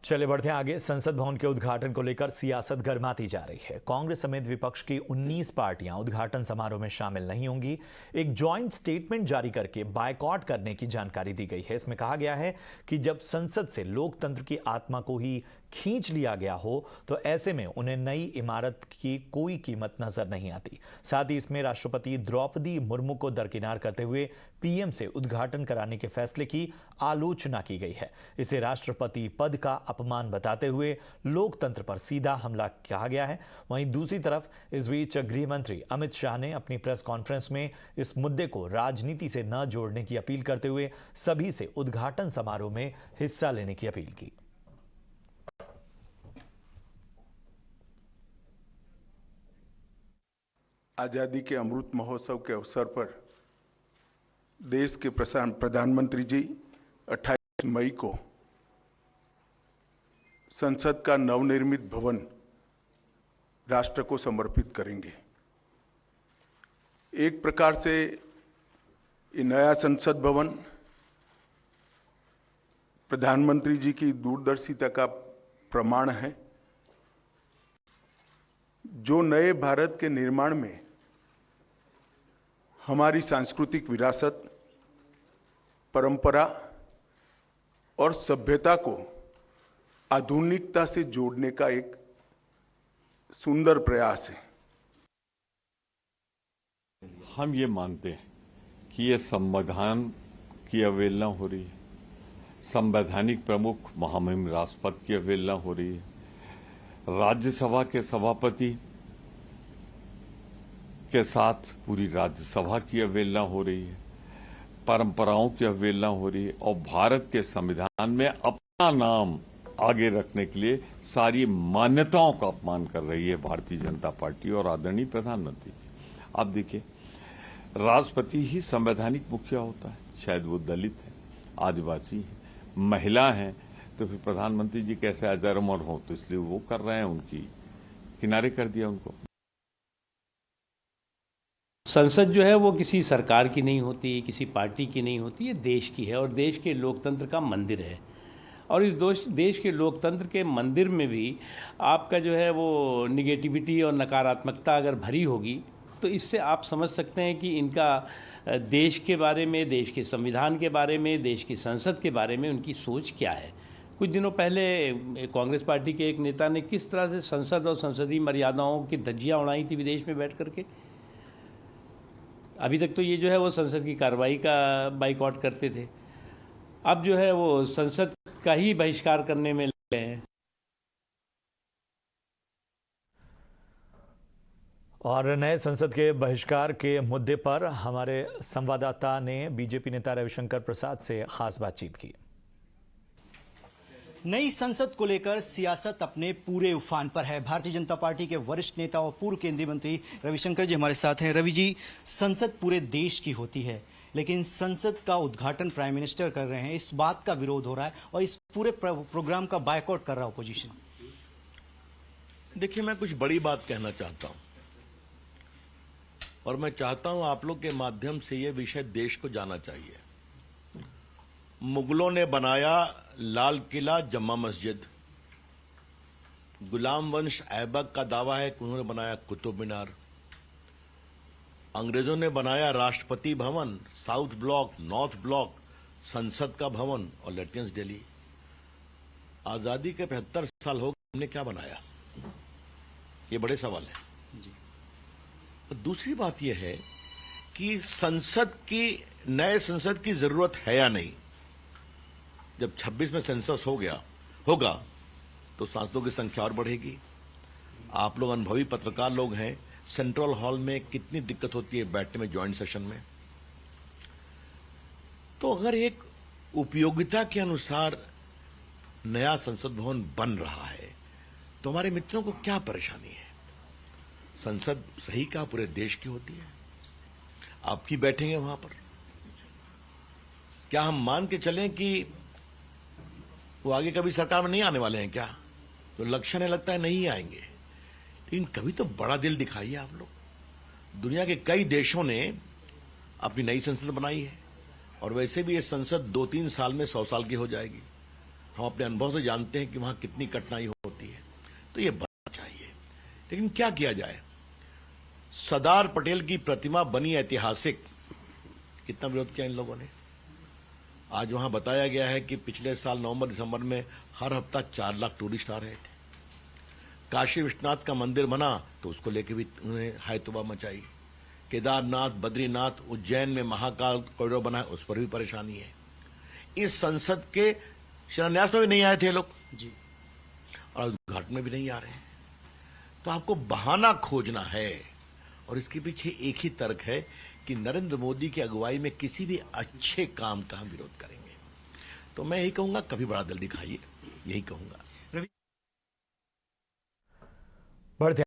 चले बढ़ते हैं आगे। संसद भवन के उद्घाटन को लेकर सियासत गर्माती जा रही है। कांग्रेस समेत विपक्ष की 19 पार्टियां उद्घाटन समारोह में शामिल नहीं होंगी। एक जॉइंट स्टेटमेंट जारी करके बायकॉट करने की जानकारी दी गई है। इसमें कहा गया है कि जब संसद से लोकतंत्र की आत्मा को ही खींच लिया गया हो तो ऐसे में उन्हें नई इमारत की कोई कीमत नजर नहीं आती। साथ ही इसमें राष्ट्रपति द्रौपदी मुर्मू को दरकिनार करते हुए पीएम से उद्घाटन कराने के फैसले की आलोचना की गई है। इसे राष्ट्रपति पद का अपमान बताते हुए लोकतंत्र पर सीधा हमला कहा गया है। वहीं दूसरी तरफ इस बीच गृह मंत्री अमित शाह ने अपनी प्रेस कॉन्फ्रेंस में इस मुद्दे को राजनीति से न जोड़ने की अपील करते हुए सभी से उद्घाटन समारोह में हिस्सा लेने की अपील की। आजादी के अमृत महोत्सव के अवसर पर देश के प्रधानमंत्री जी 28 मई को संसद का नवनिर्मित भवन राष्ट्र को समर्पित करेंगे। एक प्रकार से ये नया संसद भवन प्रधानमंत्री जी की दूरदर्शिता का प्रमाण है, जो नए भारत के निर्माण में हमारी सांस्कृतिक विरासत, परंपरा और सभ्यता को आधुनिकता से जोड़ने का एक सुंदर प्रयास है। हम ये मानते हैं कि ये संविधान की अवहेलना हो रही है, संवैधानिक प्रमुख महामहिम राष्ट्रपति की अवहेलना हो रही है, राज्यसभा के सभापति के साथ पूरी राज्यसभा की अवहेलना हो रही है, परंपराओं की अवहेलना हो रही है और भारत के संविधान में अपना नाम आगे रखने के लिए सारी मान्यताओं का अपमान कर रही है भारतीय जनता पार्टी और आदरणीय प्रधानमंत्री जी। आप देखिए, राष्ट्रपति ही संवैधानिक मुखिया होता है, शायद वो दलित है, आदिवासी है, महिला है, तो फिर प्रधानमंत्री जी कैसे अजर अमर हो, तो इसलिए वो कर रहे हैं, उनकी किनारे कर दिया उनको। संसद जो है वो किसी सरकार की नहीं होती, किसी पार्टी की नहीं होती, ये देश की है और देश के लोकतंत्र का मंदिर है। और इस देश के लोकतंत्र के मंदिर में भी आपका जो है वो निगेटिविटी और नकारात्मकता अगर भरी होगी तो इससे आप समझ सकते हैं कि इनका देश के बारे में, देश के संविधान के बारे में, देश की संसद के बारे में उनकी सोच क्या है। कुछ दिनों पहले कांग्रेस पार्टी के एक नेता ने किस तरह से संसद और संसदीय मर्यादाओं की धज्जियां उड़ाई थी विदेश में बैठ करके। अभी तक तो ये जो है वो संसद की कार्रवाई का बाइकआउट करते थे, अब जो है वो संसद का ही बहिष्कार करने में लगे हैं। और नए संसद के बहिष्कार के मुद्दे पर हमारे संवाददाता ने बीजेपी नेता रविशंकर प्रसाद से खास बातचीत की। नई संसद को लेकर सियासत अपने पूरे उफान पर है। भारतीय जनता पार्टी के वरिष्ठ नेता और पूर्व केंद्रीय मंत्री रविशंकर जी हमारे साथ हैं। रवि जी, संसद पूरे देश की होती है, लेकिन संसद का उद्घाटन प्राइम मिनिस्टर कर रहे हैं, इस बात का विरोध हो रहा है और इस पूरे प्रोग्राम का बायकॉट कर रहा है अपोजिशन। देखिए, मैं कुछ बड़ी बात कहना चाहता हूं और मैं चाहता हूं आप लोग के माध्यम से ये विषय देश को जाना चाहिए। मुगलों ने बनाया लाल किला, जम्मा मस्जिद। गुलाम वंश ऐबक का दावा है कि उन्होंने बनाया कुतुब मीनार। अंग्रेजों ने बनाया Rashtrapati Bhavan, south block, north block, संसद का भवन और लेटियंस दिल्ली। आजादी के 75 साल हो गए, हमने क्या बनाया? ये बड़े सवाल है जी। और दूसरी बात यह है कि नए संसद की जरूरत है या नहीं। जब 26 में सेंसस होगा तो सांसदों की संख्या और बढ़ेगी। आप लोग अनुभवी पत्रकार लोग हैं, सेंट्रल हॉल में कितनी दिक्कत होती है बैठने में, ज्वाइंट सेशन में। तो अगर एक उपयोगिता के अनुसार नया संसद भवन बन रहा है तो हमारे मित्रों को क्या परेशानी है? संसद सही कहा पूरे देश की होती है। आप की बैठेंगे वहां पर, क्या हम मान के चलें कि वो आगे कभी सरकार में नहीं आने वाले हैं क्या? तो लक्षण है, लगता है नहीं आएंगे। लेकिन कभी तो बड़ा दिल दिखाइए आप लोग। दुनिया के कई देशों ने अपनी नई संसद बनाई है और वैसे भी ये संसद 2-3 साल में 100 साल की हो जाएगी। हम अपने अनुभव से जानते हैं कि वहां कितनी कठिनाई होती है। तो ये बनना चाहिए, लेकिन क्या किया जाए? सरदार पटेल की प्रतिमा बनी ऐतिहासिक, कितना विरोध किया इन लोगों ने। आज वहां बताया गया है कि पिछले साल नवंबर दिसंबर में हर हफ्ता 4 लाख टूरिस्ट आ रहे थे। काशी विश्वनाथ का मंदिर बना तो उसको लेके भी उन्हें हायतुबा मचाई। केदारनाथ, बद्रीनाथ, उज्जैन में महाकाल कॉरिडोर बना है, उस पर भी परेशानी है। इस संसद के शिलान्यास में भी नहीं आए थे लोग जी, और उद्घाटन में भी नहीं आ रहे हैं। तो आपको बहाना खोजना है, और इसके पीछे एक ही तर्क है कि नरेंद्र मोदी की अगुवाई में किसी भी अच्छे काम का हम विरोध करेंगे। तो मैं यही कहूंगा, कभी बड़ा दिल दिखाइए, यही कहूंगा। बढ़ते